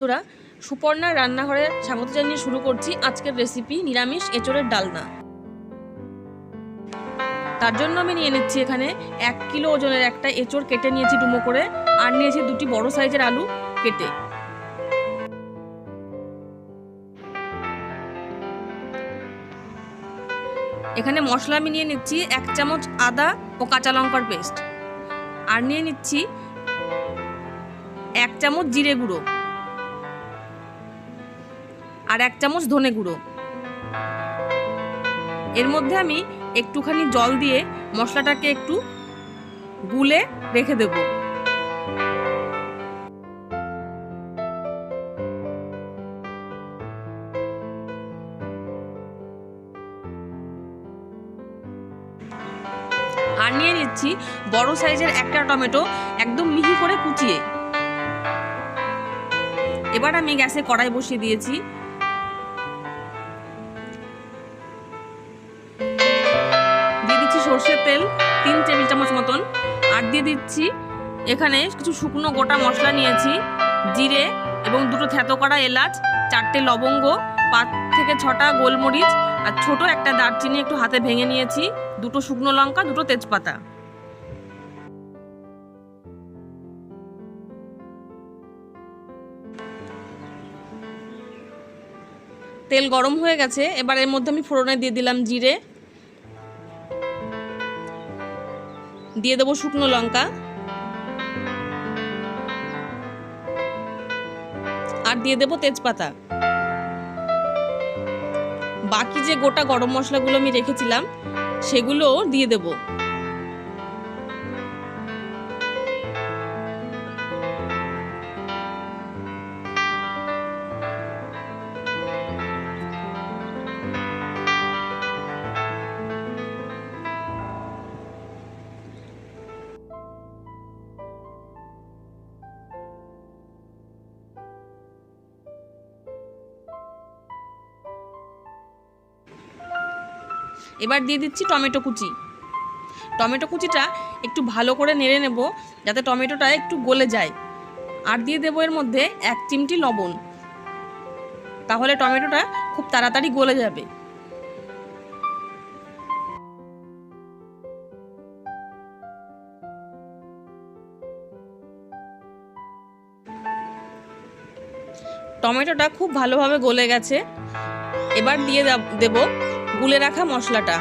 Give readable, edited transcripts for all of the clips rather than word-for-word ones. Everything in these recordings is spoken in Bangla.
বন্ধুরা, সুপর্ণার রান্নাঘরে স্বাগত জানিয়ে শুরু করছি আজকের রেসিপি নিরামিষ এঁচোড়ের ডালনা। তার জন্য আমি নিয়ে নিচ্ছি এখানে 1 কিলো ওজনের একটা এঁচোড় কেটে নিয়েছি ডুমো করে, আর নিয়েছি 2টি বড় সাইজের আলু কেটে। এখানে মশলা আমি নিয়ে নিচ্ছি 1 চামচ আদা ও কাঁচা লঙ্কার পেস্ট, আর নিয়ে নিচ্ছি 1 চামচ জিরে গুঁড়ো, আর 1 চামচ ধনে গুঁড়ো। এর মধ্যে আমি একটুখানি জল দিয়ে মশলাটাকে একটু গুলে রেখে দেব। আর নিয়ে নিচ্ছি বড় সাইজের একটা টমেটো একদম মিহি করে কুচিয়ে। এবার আমি গ্যাসে কড়াই বসিয়ে দিয়েছি। দিয়ে দিচ্ছি সর্ষের তেল 3 টেবিল চামচ মতন, আর দিয়ে দিচ্ছি এখানে কিছু শুকনো গোটা মশলা নিয়েছি, জিরে এবং 2টো থেতো করা এলাচ, 4টে লবঙ্গ, 5 থেকে 6টা গোলমরিচ, আর ছোট একটা দারচিনি একটু হাতে ভেঙে নিয়েছি, 2টো শুকনো লঙ্কা, 2টো তেজপাতা। তেল গরম হয়ে গেছে, এবার এর মধ্যে আমি ফোড়নে দিয়ে দিলাম জিরে, দিয়ে দেবো শুকনো লঙ্কা, আর দিয়ে দেবো তেজপাতা। বাকি যে গোটা গরম মশলাগুলো আমি রেখেছিলাম সেগুলো দিয়ে দেব। এবার দিয়ে দিচ্ছি টমেটো কুচি। টমেটো কুচিটা একটু ভালো করে নেড়ে নেব যাতে টমেটোটা একটু গলে যায়। আর দিয়ে দেবো এর মধ্যে 1 চিমটি লবণ, তাহলে টমেটোটা খুব তাড়াতাড়ি গলে যাবে। টমেটোটা খুব ভালোভাবে গলে গেছে। এবার দিয়ে দেব গুলে রাখা মশলাটা।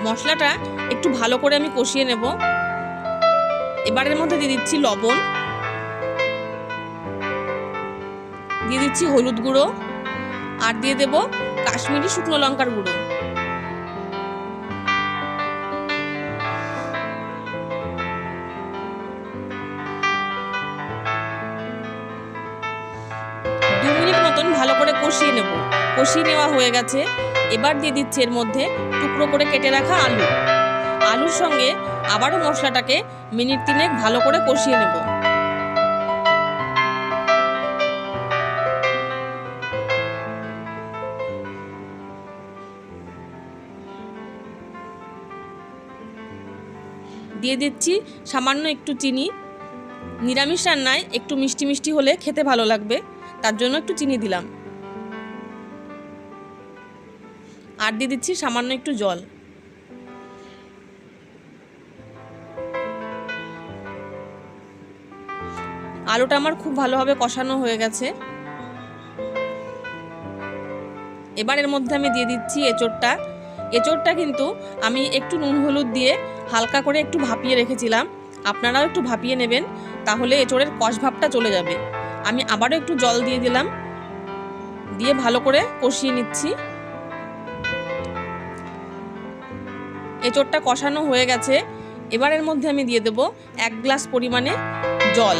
মশলাটা একটু ভালো করে আমি কষিয়ে নেব। এবার এর মধ্যে দিয়ে দিচ্ছি লবণ, দিয়ে দিচ্ছি হলুদ গুঁড়ো, আর দিয়ে দেব কাশ্মীরি শুকনো লঙ্কার গুঁড়ো। ভালো করে কষিয়ে নেব। কষিয়ে নেওয়া হয়ে গেছে। এবার দিয়ে দিচ্ছি এর মধ্যে টুকরো করে কেটে রাখা আলু। আলুর সঙ্গে আবারও মশলাটাকে মিনিট 3 ভালো করে কষিয়ে নেব। দিয়ে দিচ্ছি সামান্য একটু চিনি। নিরামিষ রান্নায় একটু মিষ্টি মিষ্টি হলে খেতে ভালো লাগবে, তার জন্য একটু চিনি দিলাম। আর দিয়ে দিচ্ছি সামান্য একটু জল। আলুটা আমার খুব ভালোভাবে কষানো হয়ে গেছে। এবার এর মধ্যে আমি দিয়ে দিচ্ছি এঁচোড়টা। এঁচোড়টা কিন্তু আমি একটু নুন হলুদ দিয়ে হালকা করে একটু ভাপিয়ে রেখেছিলাম। আপনারাও একটু ভাপিয়ে নেবেন, তাহলে এঁচোড়ের কষ ভাবটা চলে যাবে। আমি আবারও একটু জল দিয়ে দিলাম, দিয়ে ভালো করে কষিয়ে নিচ্ছি। এঁচোড়টা কষানো হয়ে গেছে। এবার এর মধ্যে আমি দিয়ে দেব 1 গ্লাস পরিমাণে জল।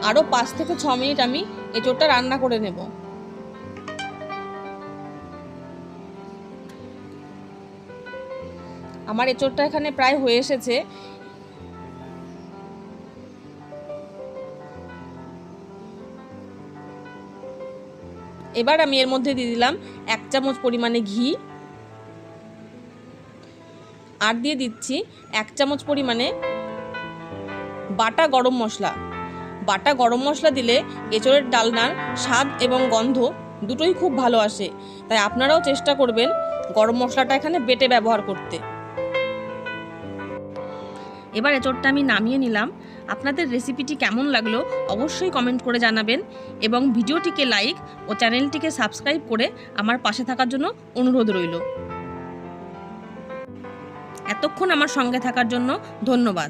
আরও 5 থেকে 6 মিনিট আমি এঁচোড়টা রান্না করে নেব। আমার এঁচোড়টা এখানে প্রায় হয়ে এসেছে। এবার আমি এর মধ্যে দিয়ে দিলাম 1 চামচ পরিমাণে ঘি, আর দিয়ে দিচ্ছি 1 চামচ পরিমাণে বাটা গরম মশলা। বাটা গরম মশলা দিলে এঁচোড়ের ডালনার স্বাদ এবং গন্ধ দুটোই খুব ভালো আসে, তাই আপনারাও চেষ্টা করবেন গরম মশলাটা এখানে বেটে ব্যবহার করতে। এবার এঁচোড়টা আমি নামিয়ে নিলাম। আপনাদের রেসিপিটি কেমন লাগলো অবশ্যই কমেন্ট করে জানাবেন এবং ভিডিওটিকে লাইক ও চ্যানেলটিকে সাবস্ক্রাইব করে আমার পাশে থাকার জন্য অনুরোধ রইল। এতক্ষণ আমার সঙ্গে থাকার জন্য ধন্যবাদ।